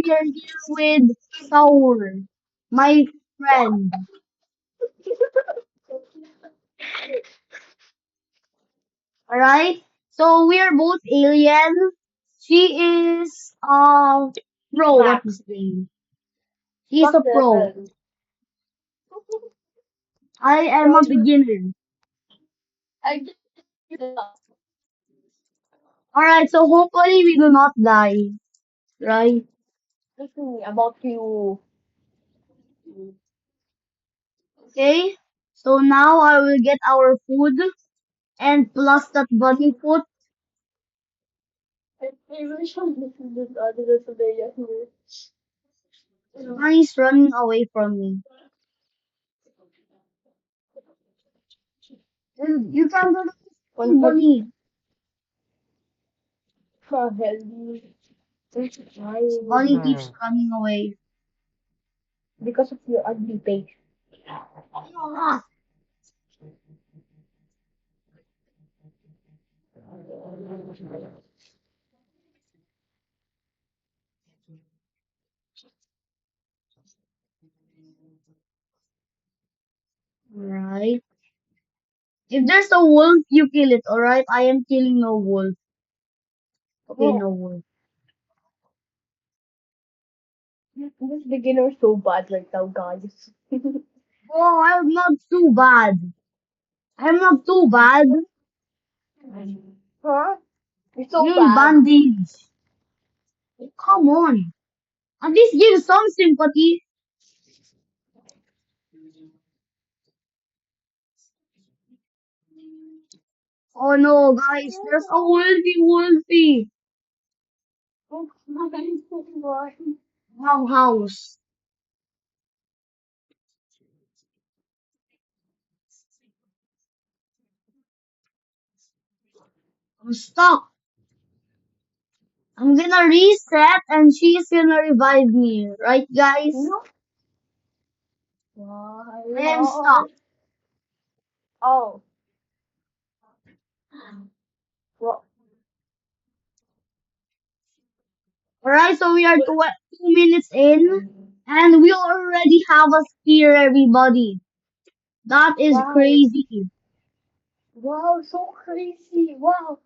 we are here with Saur, my friend. Alright? So we are both alien. She is pro, what Max, is name? She's max a pro. level. I am a Guys, beginner. I just lost. Alright, so hopefully we do not die. Right? Listen about you. Okay? So now I will get our food and plus that bunny food. I really should listen to this other today here. Bunny's running away from me. Dude, you can't do One that, hug bunny. for healthy. Bunny keeps running away. Because of your ugly face. Ah, right. If there's a wolf, you kill it, alright? I am killing no wolf. Okay, Oh, no wolf. this beginner is so bad right now, guys. Oh, I'm not too bad. I'm not too bad. Huh? You're so Yay, bad. bandage. Come on. At least give some sympathy. Oh no, guys, there's a wolfie. Oh, my God. Wow, house. I'm stuck. I'm gonna reset and she's gonna revive me. Right, guys? No. Why I am stuck. not? Oh, well, Alright, so we are 2 minutes in and we already have a spear, everybody. That is wow. crazy. Wow, so crazy. Wow.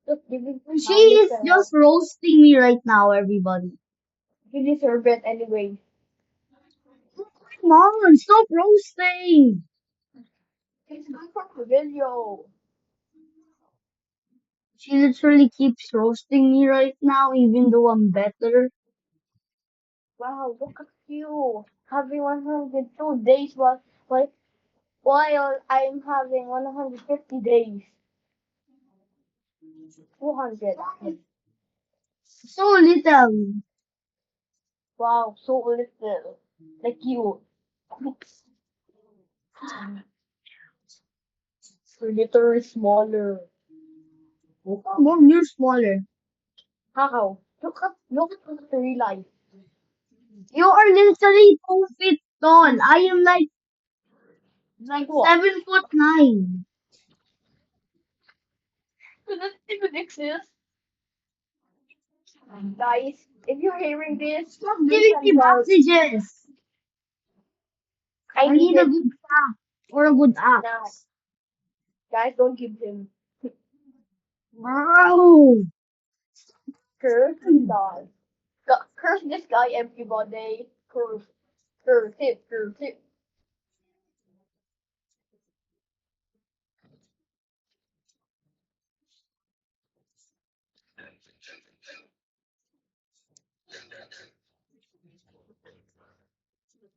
Just giving And she pound is yourself. just roasting me right now, everybody. You deserve it anyway. Come on, stop roasting. It's good for the video. She literally keeps roasting me right now, even though I'm better. Wow, look at you. Having 102 days while I'm having 150 days. 200 actually. So little. Wow, so little. Like you. You're literally smaller. Oh, come on, you're smaller. How? Look at the real life. You are literally 2 feet tall. I am like What? 7'9". Does that even exist? Guys, if you're hearing this, Stop please giving me send help. bandages. I I need need a it good staff or a good now. axe. Guys, don't give him. Bro. Curse this guy. Curse this guy, everybody. Curse it.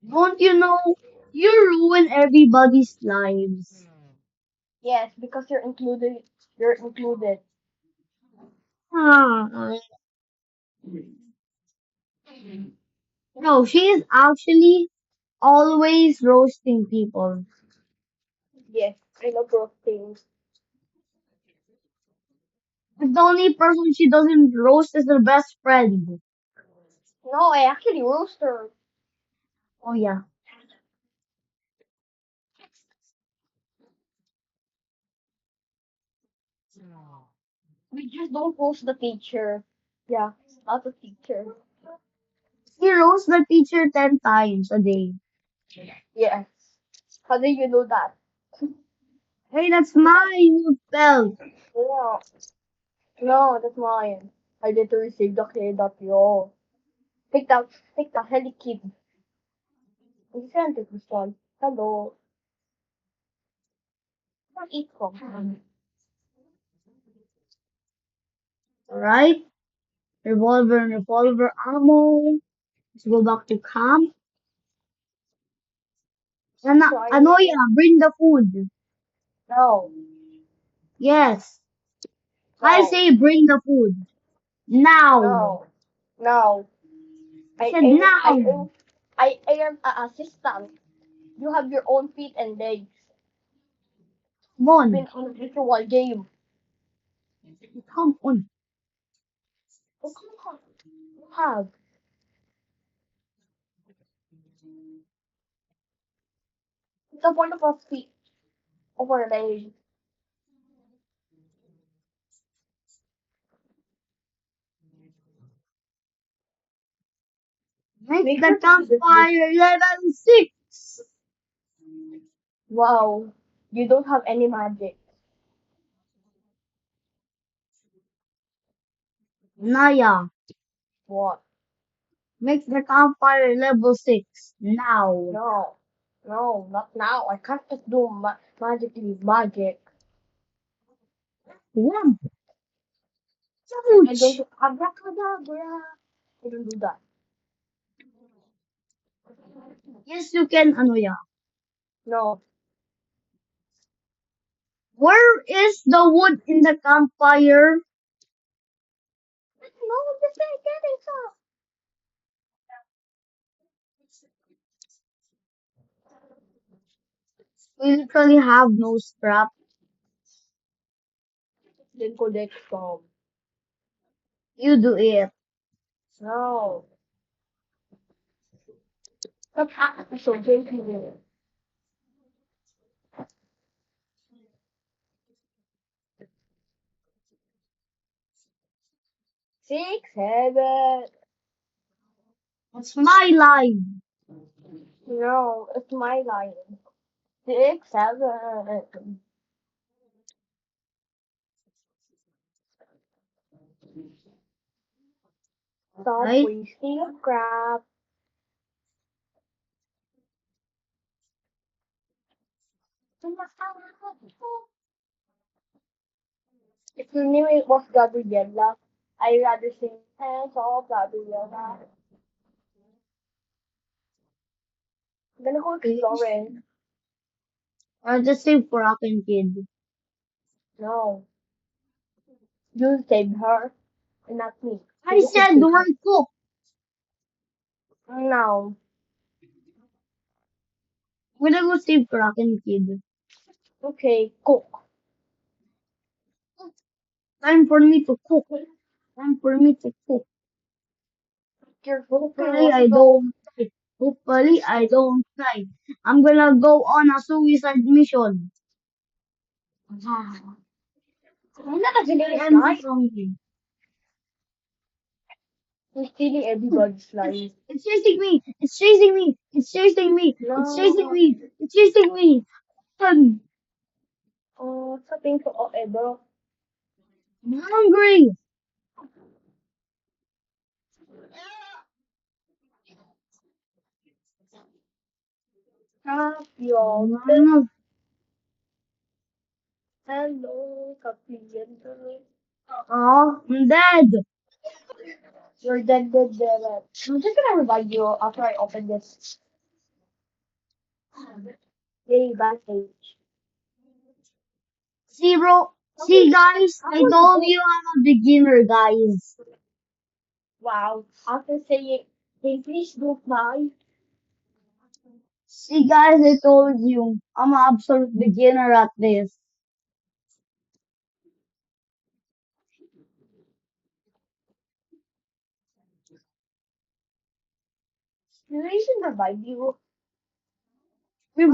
Don't you know? You ruin everybody's lives. Yes, because you're included. You're included. Ah, no, she is actually always roasting people. Yes, I love roasting. But the only person she doesn't roast is her best friend. No, I actually roast her. Oh yeah. We just don't roast the teacher. Yeah. Not a teacher. He roasts the teacher 10 times a day. Yes. How do you know that? Hey, that's my belt. Yeah. No, that's mine. I need to receive the K.O. Take the heli kid. You sent it this one. Hello. Where it from? Alright? Revolver and revolver ammo. Let's go back to camp. Try Anoya, it. bring the food. No. Yes. I No. say bring the food. Now. No. No. I said now. I am an assistant. You have your own feet and legs. Come You've on. been on a virtual game. Come on. Oh, come on. You have. It's the point of our feet. Of our legs. Make Make the sure to do this with. campfire level 6. Wow. You don't have any magic. Naya, What? make the campfire level 6. Now. No. No, not now. I can't just do magically magic. One. I don't Ouch. do abracadabra. I don't do that. Yes, you can, Anoya. No. Where is the wood in the campfire? No, just getting some. We literally have no scrap. Then collect some. You do it. No. Stop acting so drinking. 6, 7. It's my line. No, it's my line. 6, 7. Stop Right? wasting crap. If you knew it was Gabriella, I'd rather sing hands off Gabriella. I'm gonna go Please. exploring. Or just say Frocken Kid. No, you save her, and not me. So I you could said save we're her. cooked. No. We're gonna go save Frocken Kid. Okay, cook. Time for me to cook. Time for me to cook. You're cooking. Hopefully Want to I go? don't die. Hopefully I don't die. I'm gonna go on a suicide mission. I'm not I stealing his am life. hungry. You're stealing everybody's life. It's chasing me. It's chasing me. It's chasing me. It's chasing No. me. It's chasing me. I'm Oh, something to ever. hungry. Capiote. Hello, Capiote. Oh, I'm dead. You're dead, dead, dead. I'm just gonna revive you after I open this. Yay, Vantage. See, bro. See, Okay, guys. I I want to told go. you I'm a beginner, guys. Wow. After saying, hey, please don't fly. See, guys. I told you I'm an absolute beginner at this. The reason revive you.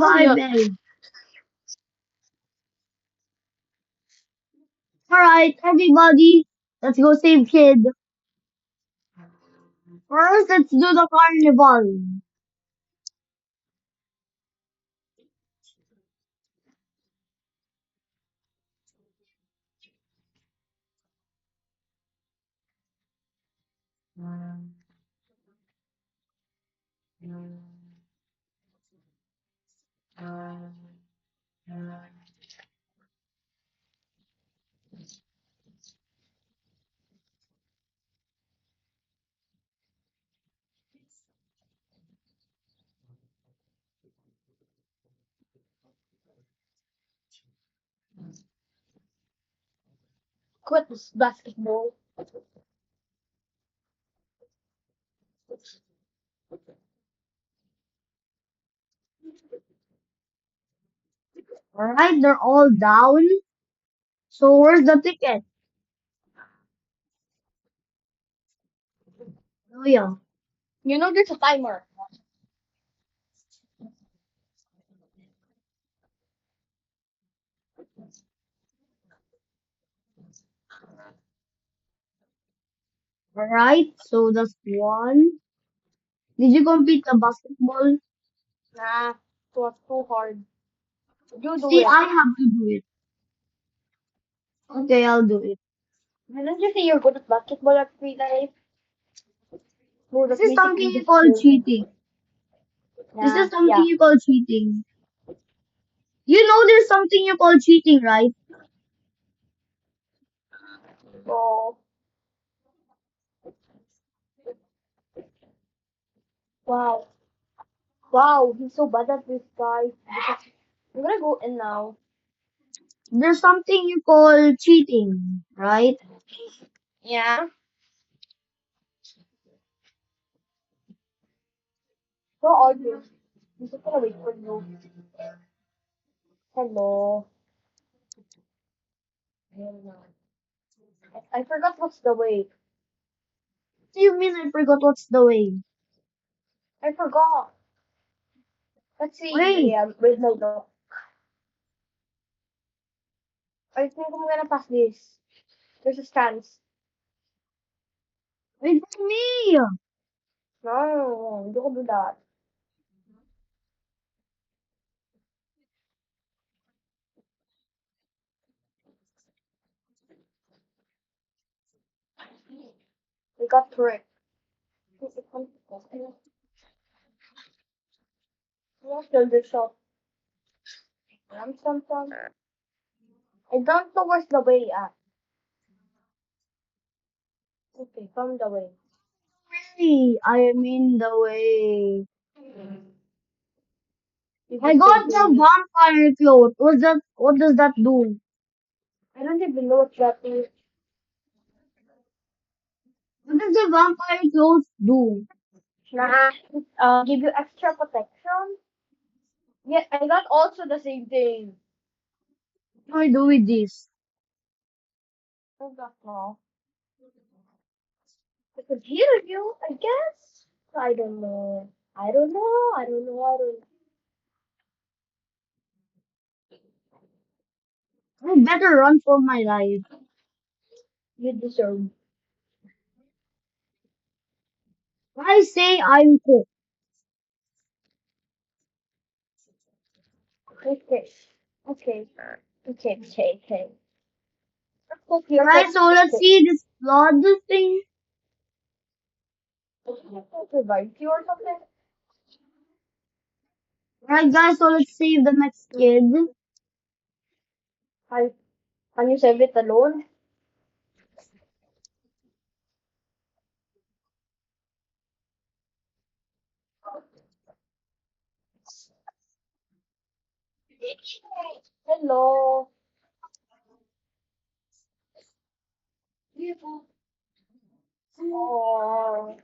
Oh, Revive yeah. me. All right, everybody. Let's go save kid. First, let's do the carnival. Quit this basketball. Alright, they're all down. So where's the ticket? Oh yeah. You know there's a timer. Alright, so that's one. Did you complete the basketball? Nah, it was too hard. You do See, it. I have to do it. Okay, I'll do it. Didn't you say you're good at basketball at free life? No, This that's is something basically you the call same. cheating. This Nah, is something yeah. you call cheating. You know there's something you call cheating, right? Oh, wow. Wow, he's so bad at this guy. I'm gonna go in now. There's something you call cheating, right? Yeah. So argue. I'm just gonna wait for you. Hello. I forgot what's the way. What do you mean I forgot what's the way? I forgot. Let's see. Wait, Where's my dog? I think I'm gonna pass this. There's a stance. wait for me! No, don't do that. We got tricked. Let's build this up. Sometimes. I don't know where's the way at. Okay, found the way. Hey, I am in the way. You I just stay got the playing. vampire cloth. What's that? What does that do? I don't even know what that is. What does the vampire cloth do? Nah. Give you extra protection. Yeah, I got also the same thing. What do I do with this? I got now. I could heal you, I guess. I don't know. I don't know. I don't know. I don't know. I better run for my life. You deserve. I say I'm cooked. Okay. Okay. Okay. Let's go here. Alright, so let's see this blood thing. Revive you or something. Alright, guys, so let's save the next kid. Can, can you save it alone? Hello. Oh.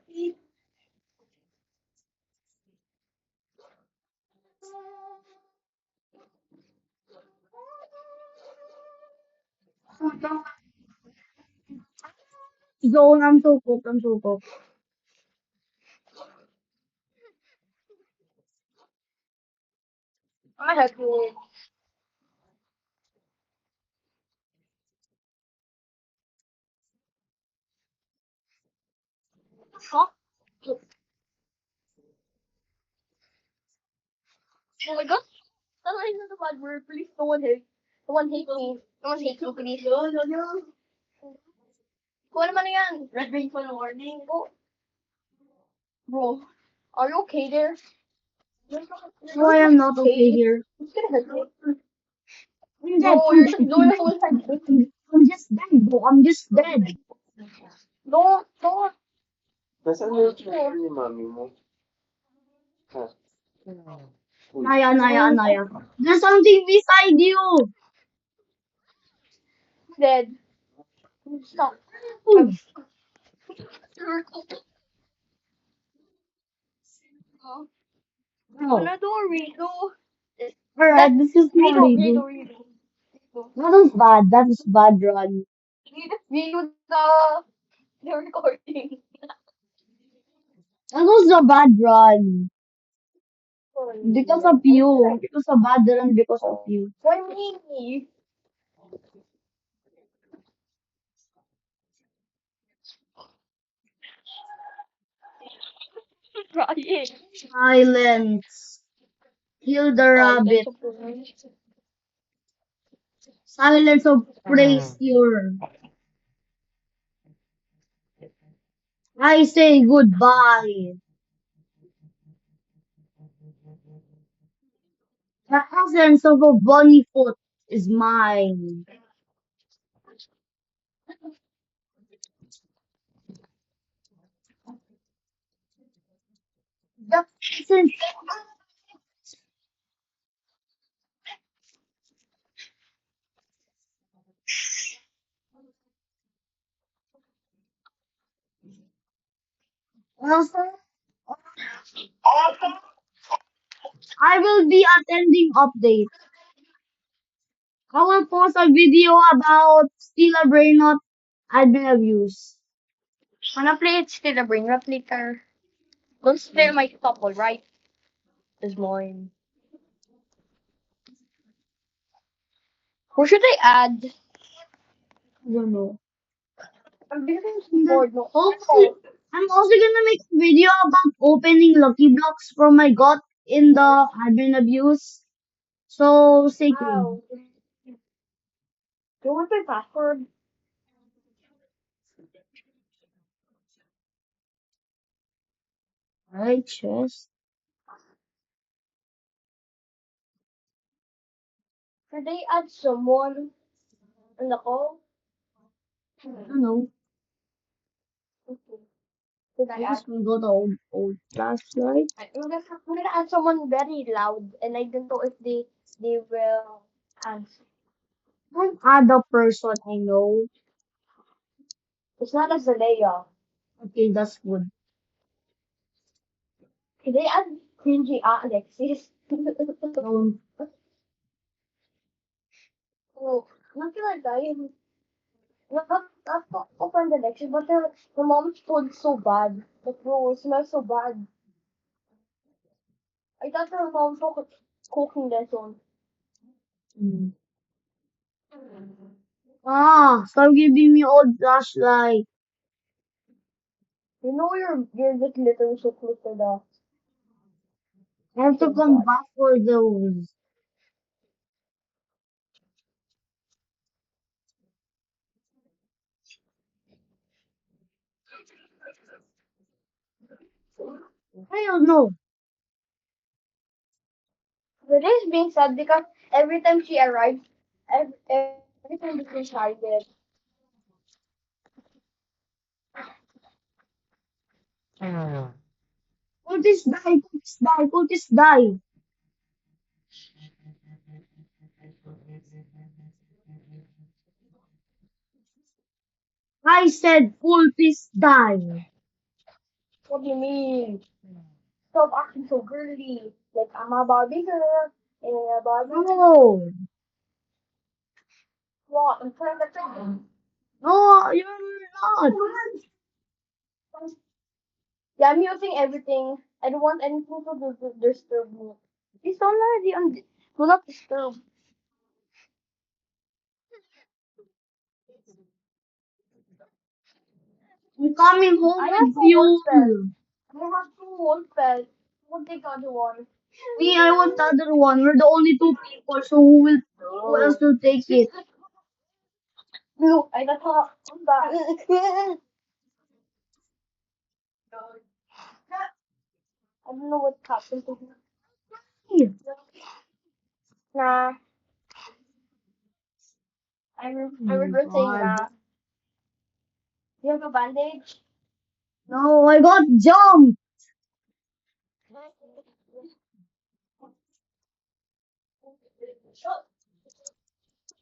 Zone, I'm so cooked, I'm so cooked. I have to. Huh? Oh my god. That's not a bad word. Please, no one hate. No one hate me. No one hate me, please. No, no, no. Kung ano man na yan. Red rainfall warning. Oh, bro. Are you okay there? You're not, No, I you're not am not okay okay. here. It's gonna hurt me. I'm dead. No, I'm you're dead. no, you're so sensitive. I'm just dead, bro. I'm just dead. Don't. Nasaan yung picture ni mami mo? Ha? Uy. Anaya, Anaya, Mm, Anaya. There's something beside you. dead. Stop. Ooh. Oh. Ano do, Rico? That Alright, this is more Rico, redo. Rico, Rico. Rico. That was bad. That was bad, Run. Rico, the recording. That was a bad run. Sorry. Because of you. It was a bad run because of you. Why me? Crying. Silence. Kill the Silence rabbit. of the world. Silence of praise your. I say goodbye. The essence of a bunny foot is mine. The essence. Also, I will be attending update. I will post a video about Steal a Brainot admin abuse. Wanna play it still a brain replica? Don't steal my top, alright? Is mine. Who should I add? I don't know. I'm getting And then bored. No. hopefully, Oh, I'm also gonna make a video about opening Lucky Blocks from my gut in the admin abuse. So stay tuned. wow. Do you want my password? Alright, chest. Should I add someone in the call? I don't know. Okay. Should I I add? guess we'll go to old flashlight. I'm gonna add someone very loud, and I don't know if they will answer. Don't add the person I know. It's not a Zalea. Okay, that's good. Could they add cringy Alexis? Don't. Oh, not like that. Not open the lecture, but the mom's food so bad. The bro, it smells so bad. I thought her mom took cooking lesson. Mm. Ah, stop giving me old flashlight. You know you're just literally so close to the I have to oh come god. back for those. I don't know. But this being said because every time she arrives, every time she excited. Cultist die, cultist die, cultist die. I said cultist die. What do you mean? Stop acting so girly. Like I'm a Barbie girl and a Barbie girl. No. What? I'm trying to think. No, you're not. Yeah, I'm using everything. I don't want anything to disturb me. It's already on. Do not disturb. I'm coming home I have with no more spells. fuel. You have two wolf pets. We'll take the other one. Me, I want the other one. We're the only two people, so who else will take it? Look, I got her back. I don't know what happened to him. Nah, I Oh regret saying God. that. You have a bandage? No, I got jumped.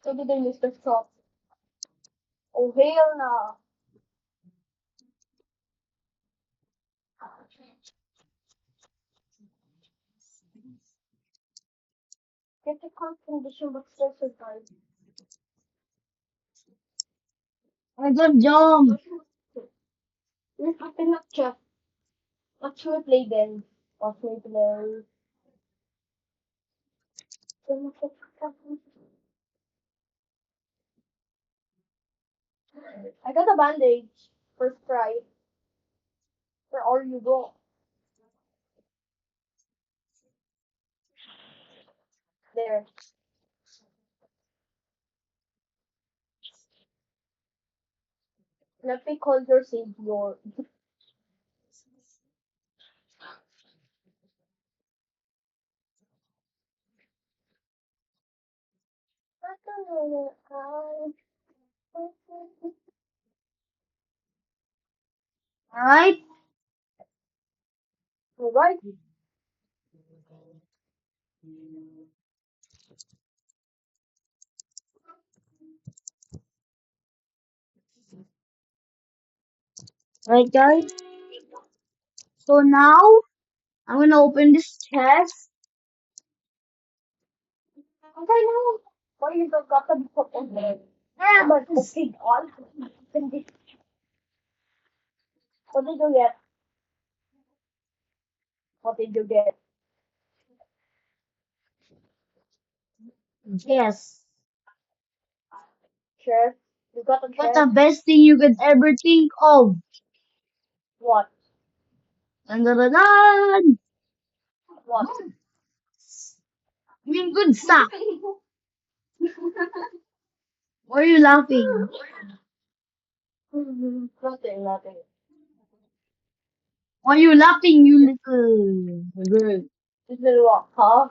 So did I miss the shop? Oh hell no. Critical condition but still survived. I got jumped. This happened not just. What should we play then? What should we play? I got a bandage. First try. Where are you go? There. Let me call your savior. Alright? Alright. Alright, guys. So now, I'm gonna open this chest. Okay now. Why you got to be put on there? But Yes. okay, all. What did you get? What did you get? Yes. Chest. You got a What's the chest. best thing you could ever think of? What? Dun, dun, dun, dun. What? I mean, good stuff. Why are you laughing? Nothing, nothing. Why are you laughing, you little girl? This little what? Huh?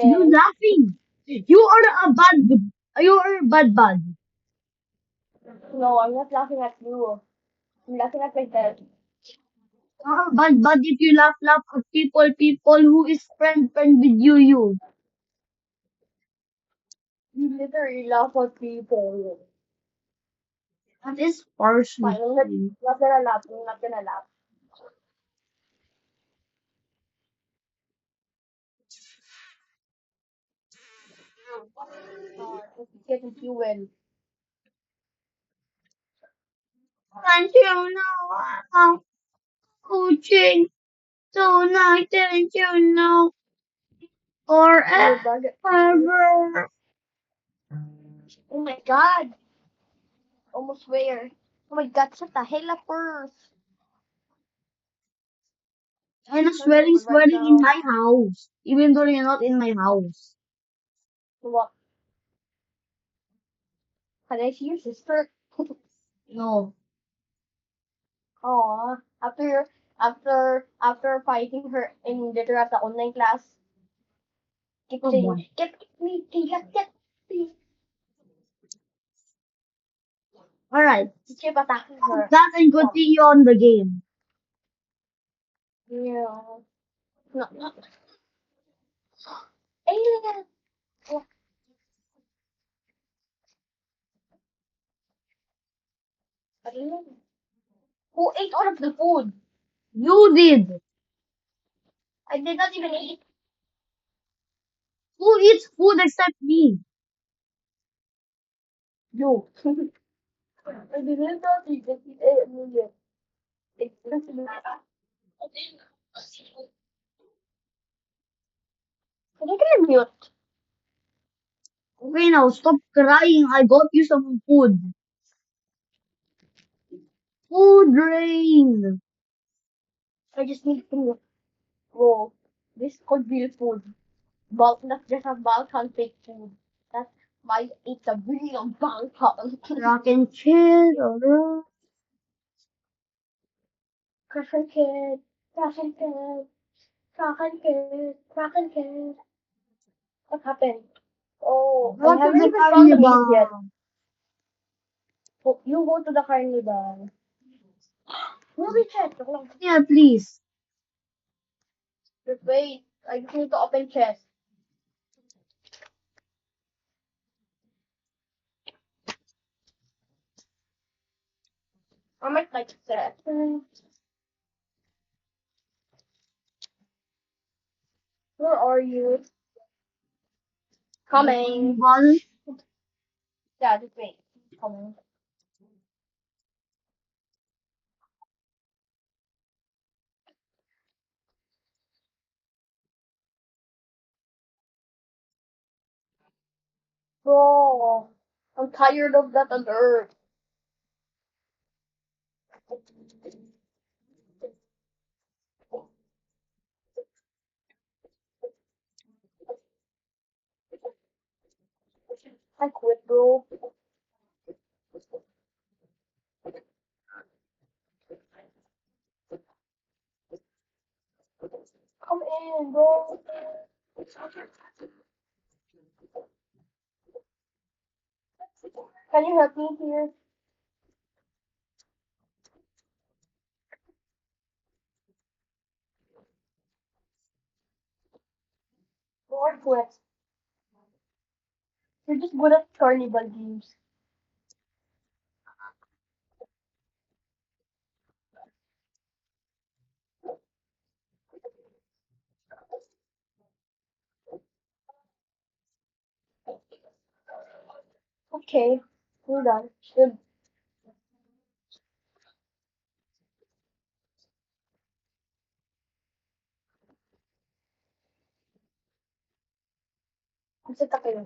You Nothing. laughing? You are a bad bud. No, I'm not laughing at you. I'm laughing at myself. You are a bad bud if you laugh at people who is friend with you. You literally laugh at people. That is partially Fine, I'm true. not gonna laugh. I'm not gonna laugh. It's getting fuel. Can't you know I'm coaching tonight? Didn't you know? Your bag. Forever. Oh my god. Almost where? Oh my god, shut the hell up first. I'm I'm stupid right swearing in now. my house, even though you're not in my house. What? Can I see your sister? No, Aw. After fighting her in literally at the online class, keep come saying, on. get me, get me. All right, Keep attacking stop her. that and Stop. continue on the game. Yeah. No, no. Alien. Oh, alien. Who ate all of the food? You did. I did not even eat. Who eats food except me? You. I did not eat it. It ate it's can I get a mute? Okay, now stop crying. I got you some food. Food rain. I just need to roll. This could be food. Bulk, not just a Balkan fake food. That might eat the real Balkan. Rock and chill. Or Kraken kid, Kraken kid, Kraken kid, Kraken kid. What happened? Oh, I go to haven't the even found the meat yet. carnival. Oh, you go to the carnival. We'll be checked. Yeah, please. Just wait. I just need to open chest. I might like that. Where are you? Coming. Carnival. Yeah, just wait. Coming. Bro, I'm tired of that alert. I quit, bro. Come in, bro. Can you help me here? Bro, I quit. You're just good at carnival games. Okay, we're done. Good. Kasi tayo.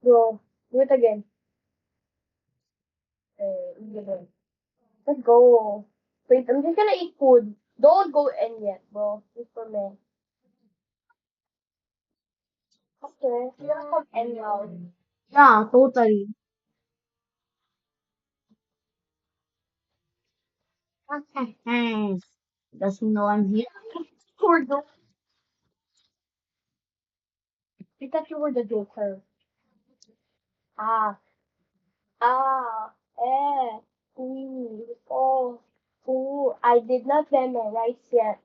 Bro, do it again. Good. Let's go. Wait, I'm just gonna eat food. Don't go in yet, bro. Just for me. Okay, you're gonna come in now. Yeah, totally. Doesn't know I'm here. Poor girl. I thought you were the Joker. Ah, eh, oh, I did not memorize yet.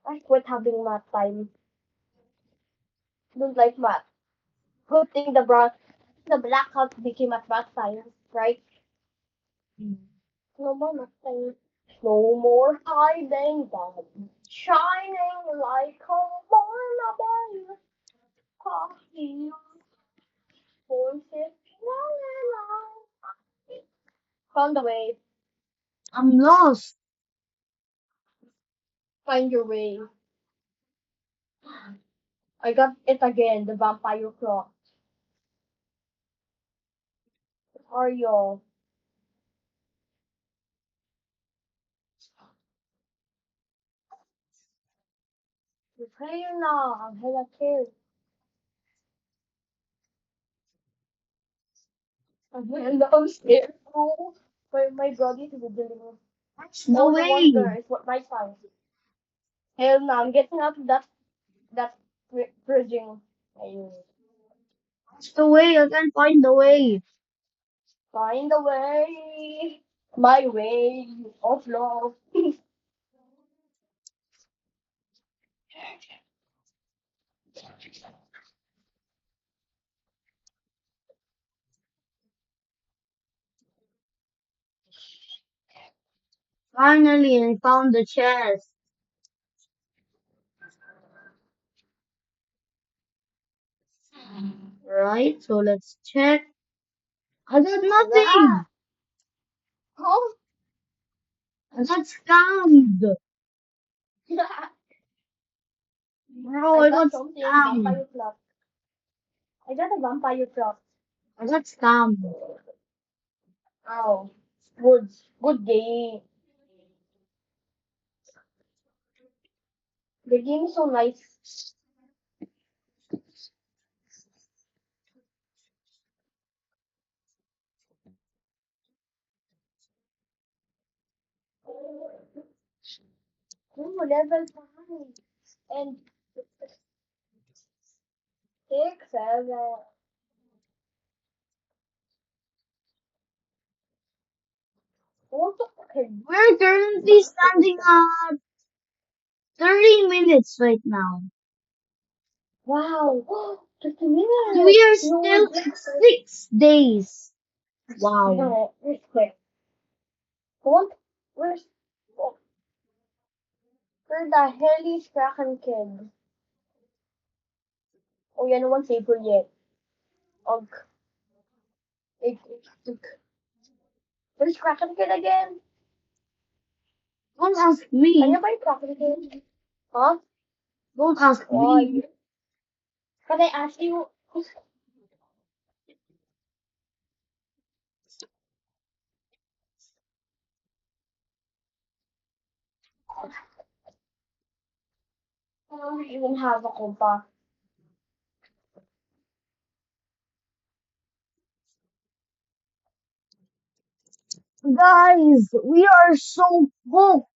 I quit having math time. Don't like math. Good thing the blackout became a math science, right? No more math science. No more hiding, but shining like a born coffee. Voices, la la la. Found the way. I'm lost. Find your way. I got it again, the vampire clock. Are you? Prepare now. I'm hella scared. I'm hella scared. Oh, my body is wiggling. That's the Oh, no way. wonder. It's what my son. Hell no, I'm getting out of that bridging. I That's the way. I can find the way. find a way. My way of love. Finally, I found the chest. Right, so let's check. I got Ah, nothing. huh? I got scammed. Bro, I I got got something. scammed. Vampire plot. I got a vampire plot. I got scammed. Oh, good. Good game. The game is so nice. Ooh, level 5. And 6, 7. What the heck? We're currently standing at 30 minutes right now. Wow. Just a And we minute. are No, still at 6 days. Wow. no, it's quick. What? Where's, oh, where the hell is Kraken Kid? Oh, yeah, no one saved her yet. Ugh. It. Where's Kraken Kid again? Don't ask Can me. you buy Kraken Kid? Huh? Don't ask me. Why? Can I ask you? I don't even have a compa. Guys, we are so booked.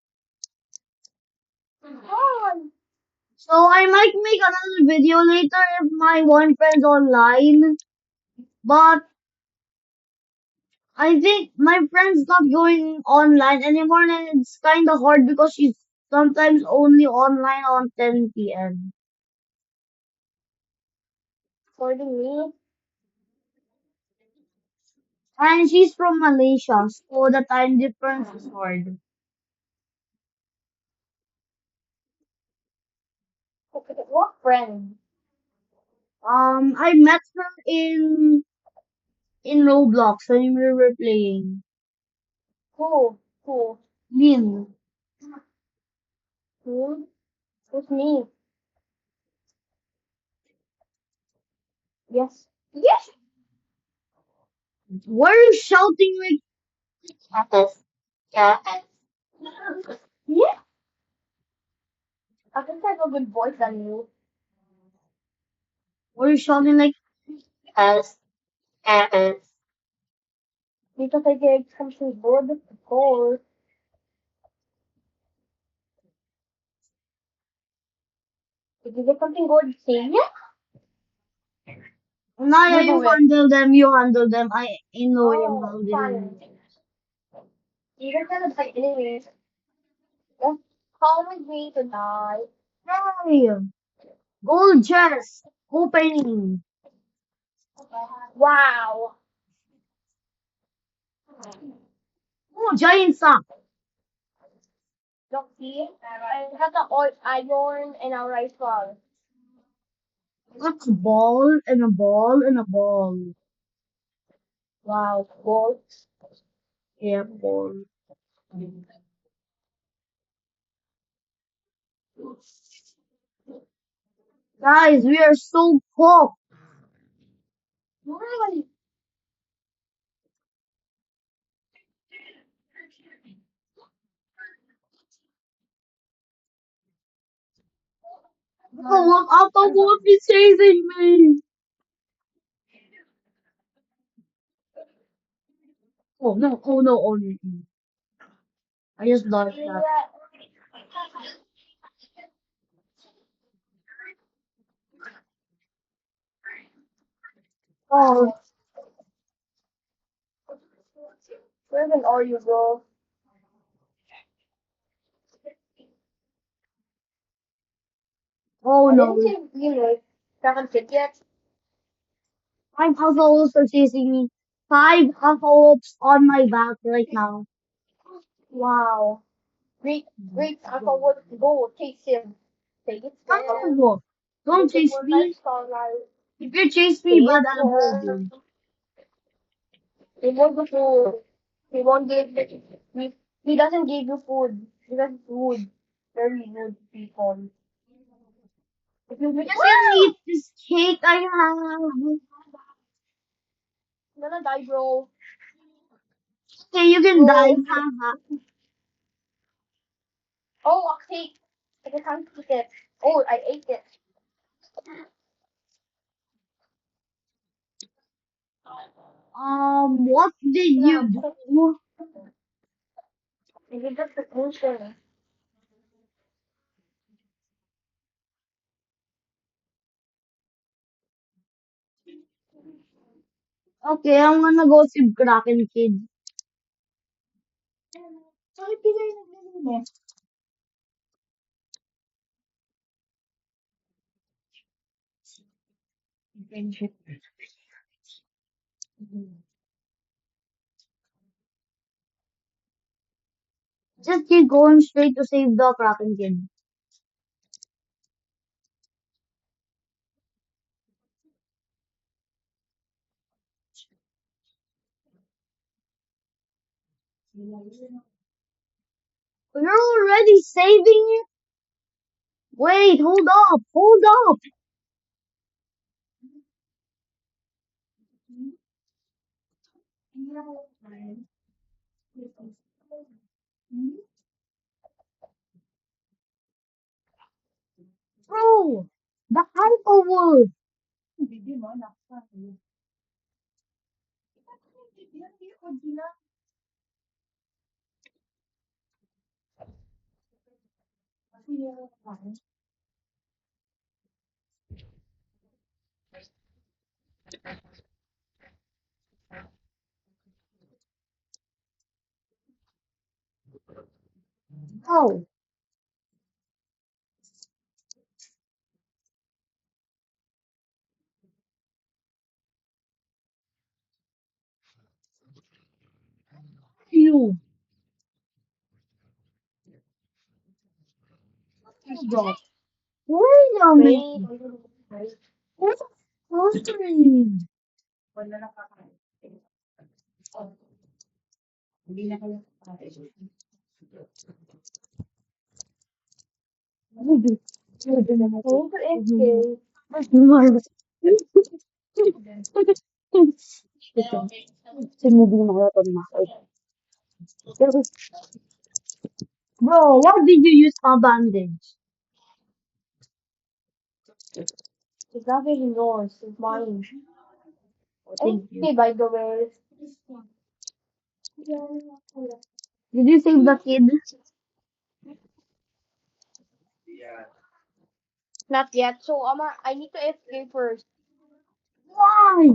Come So I might make another video later if my one friend's online. But I think my friend's not going online anymore and it's kinda hard because she's sometimes only online on 10 p.m. According me. And she's from Malaysia, so the time difference is hard. Okay, what friend? I met her in Roblox when we were playing. Who? Who? Lin. Who? Who's me? Yes. Yes. Why are you shouting like Campus? Campus? Yeah. I think I have a good voice than you. Why are you shouting like Campus? Campus? Because I did something good. Of course. If you get something good, say yeah. Naya, You you do it. handle them, you handle them. I know I'm Oh, handling. fine. You're gonna fight anyways. Just come with me tonight. Hey, gold chest opening. Wow. Oh, giant sack. Look, see? I have the oil iron and a rifle. That's a ball and a ball and a ball. Wow, gold. Yeah, ball. Guys, we are so cooked. Why? Oh, what Alpha Wolf is chasing me. Oh no, oh no, oh no. I just dodged that. Yeah. Oh, Wow. Where even are you, bro? oh I didn't no. see you know, haven't fit yet. 5 Alpha Wolves are chasing me. 5 Alpha Wolves on my back right now. Wow. Great, great. I forward go chase him. Take it there. No, don't Take it chase one me. five starlight. If you chase me, Take bud, it I'll hold there. you. He won't go through. He won't get me. He doesn't give you food because it's rude. Very rude people. If you You be, can eat this cake I have. I'm gonna die, bro. Okay, you can die. Bro. Haha. Oh, a cake. I can't eat it. Oh, I ate it. What did Yeah, you do? I did that the ocean. Okay, I'm gonna go see Kraken Kid. Sorry, Pinoy naglilinis. Just keep going straight to save the Kraken Kid. You're already saving it? Wait, hold up, hold up. Bro, the hyper wolf. Oh, you. Stop. Wait a Wait. minute. What's happening? I need to escape. Bro, what did you use for bandage? It's not even yours. It's mine. Oh, thank you. Okay, by the way. Did you save the kid? Not yet. So, I need to escape first. Why?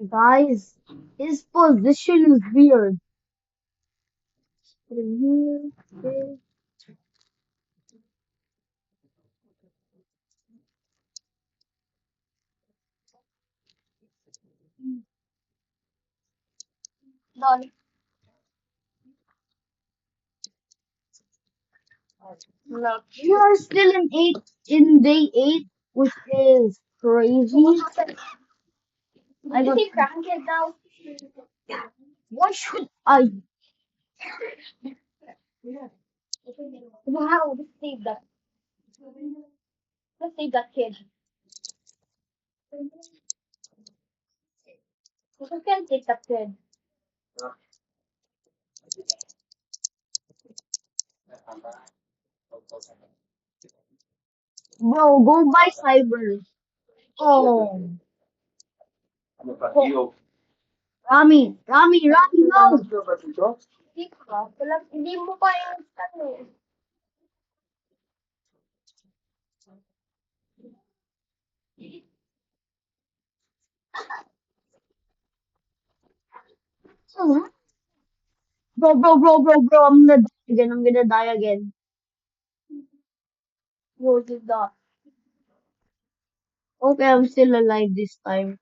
Guys, his position is weird. Done. No. We are still in day eight, which is So, what crazy. happened? I Did you got say crackhead now? what should I Wow, let's save that. Let's save that kid. We can take that kid. bro go buy cyber? Oh Oh, Rami, no! hindi ka. Hindi mo pa yung ano. Bro, I'm gonna die again. I'm gonna die again. You did not. Okay, I'm still alive this time.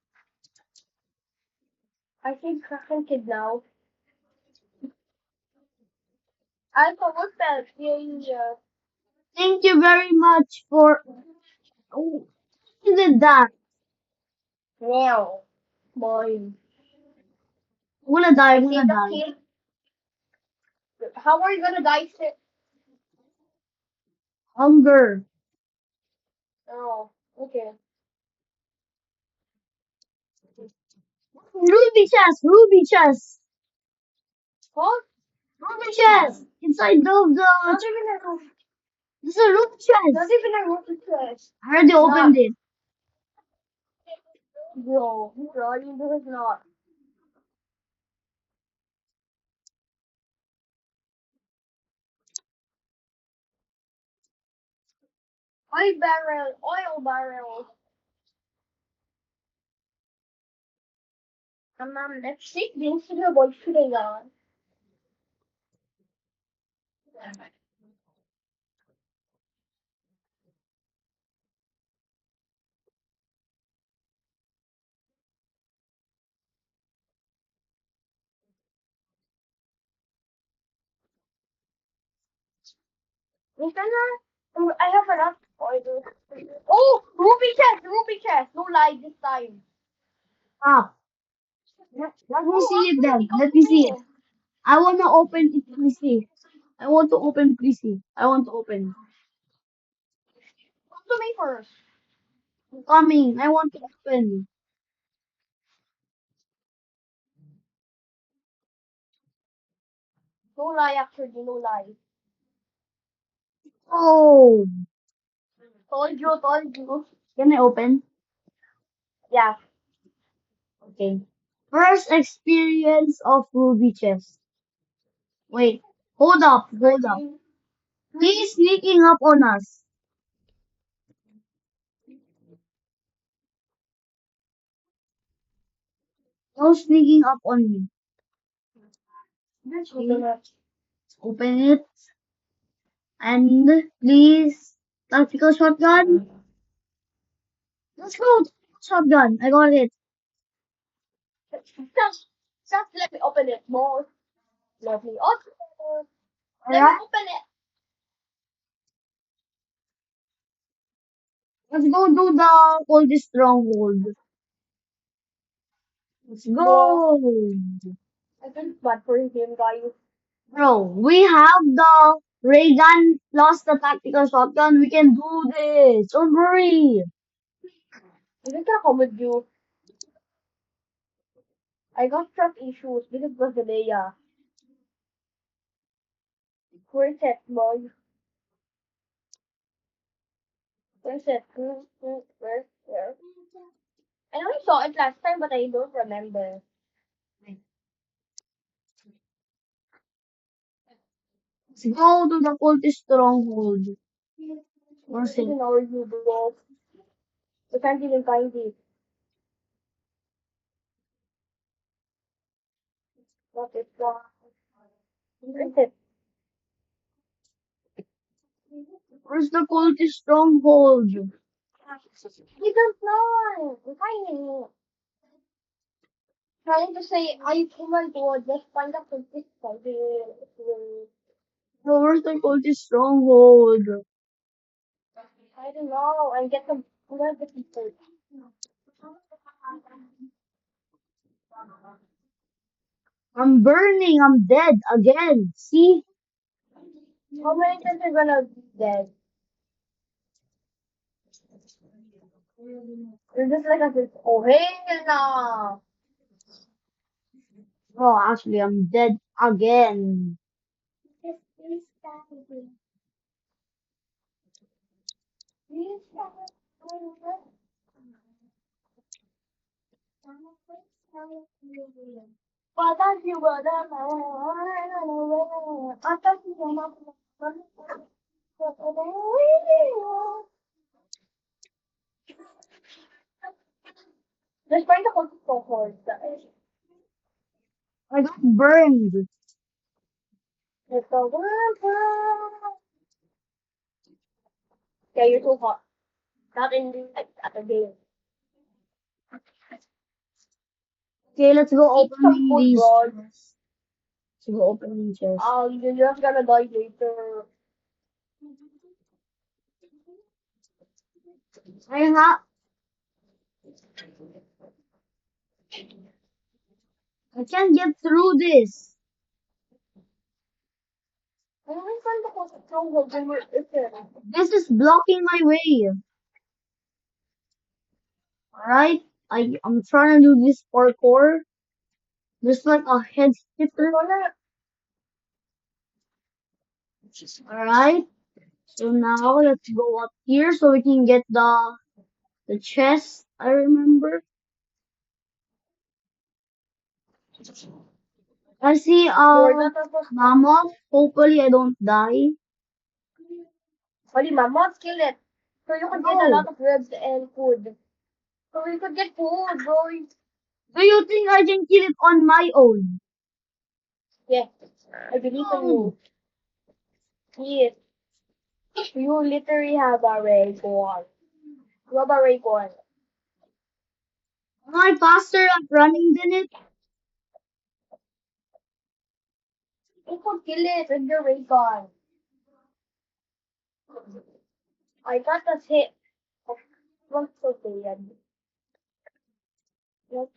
I think Kraken Kid now. I forgot that. Yeah. Thank you very much for. Oh, who did that? Now. Boy. I'm gonna die. I I'm gonna saved the die. kid. How are you gonna dice it? Hunger. Oh, okay. Ruby chest. Ruby chest. Huh? Ruby chest. Inside of Not the. even a roof. There's a ruby Not chest. even a roof is I already not. opened it. Bro, you do is not. Oil barrel. Let's see. Things to avoid today, on. We gonna. I have enough oil. Oh, ruby chest. No lie this time. Ah. Let me Oh, see it actually, then. come Let to me see it. me. I wanna open it. Let me see. I want to open. Please see. I want to open. Come to me first. I'm coming. I want to open. No lie, actually, no lie. Oh. Told you. Can I open? Yeah. Okay. First experience of Ruby chest. Wait. Hold up. Hold up. Working. He's sneaking up on us. No sneaking up on me. Let's Okay. open it. Open it. And please. Tactical shotgun. Let's go. Shotgun. I got it. Just let me open it more. Let me open it. Let me Alright. open it. Let's go do the coldest stronghold. Let's Bro, go. I think bad for him, guys. Bro, we have the ray gun plus the tactical shotgun. We can do this. Don't worry. I think I'll come with you. I got trust issues because of the Leia. Where's it, boy? Where's it? Where? I know I saw it last time, but I don't remember. Let's go to the coldest stronghold. Where Where's is it? an orgy, bro? We can't even find it. What is that? Where is it? Where's the coldest stronghold? We don't know. We find it. Trying to say, I come on board, just find out from this side. Bro, where's the coldest stronghold? I don't know, and get some, I'm gonna get some food. I'm burning. I'm dead again. See? How many times are gonna be dead? You're just like a this, oh, hell no! Bro, actually, I'm dead again. Patas you were the Patas you were Just find the whole cohort. I got burned. Let's go. Yeah, you're too hot. Not in the at the game. Okay, let's go Eat some opening food, these bro. chests. Let's go opening chests. You're just gonna die later. I have. I can't get through this. Ano yung friend ko sa stronghold when we're there? This is blocking my way. Alright? I'm trying to do this parkour. There's like a head hitter. Wala. Alright? So now let's go up here so we can get the chest, I remember. I see You're not supposed to. mammoth. Hopefully I don't die. Holy mammoth, kill it. So you could get a No. lot of ribs and food. So you could get food, bro. Do you think I can kill it on my own? Yeah, I believe in No. you. Yes. You literally have a ray gun. You have a ray gun. Am I faster at running than it? You could kill it with your ray gun. I got a hit. What's okay, yan?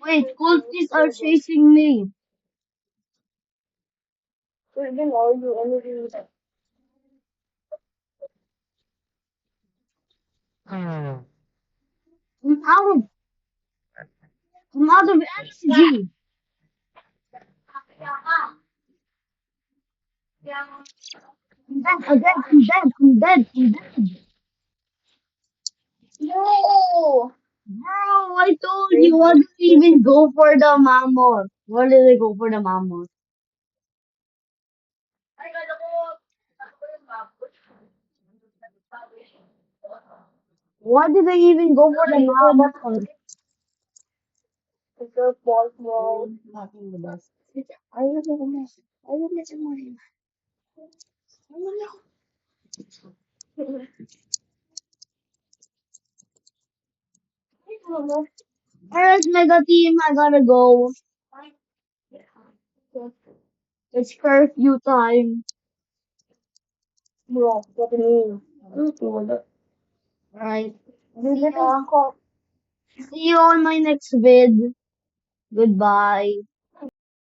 Wait, cultists are chasing me. Even all you only I'm out of I'm out of energy. I'm dead again. I'm dead. I'm dead. I'm dead. No! Bro, I told you, why did they even go for the mammoth? Why did they go for the mammoth? Why did they even go for the mammoth? It's your fault, bro. Nothing the best. I will get a mess. I will get some money. Alright, Mega Team, I gotta go. It's curfew time. Bro, what do you mean? Alright. You See literally ya. call. See you on my next vid. Goodbye.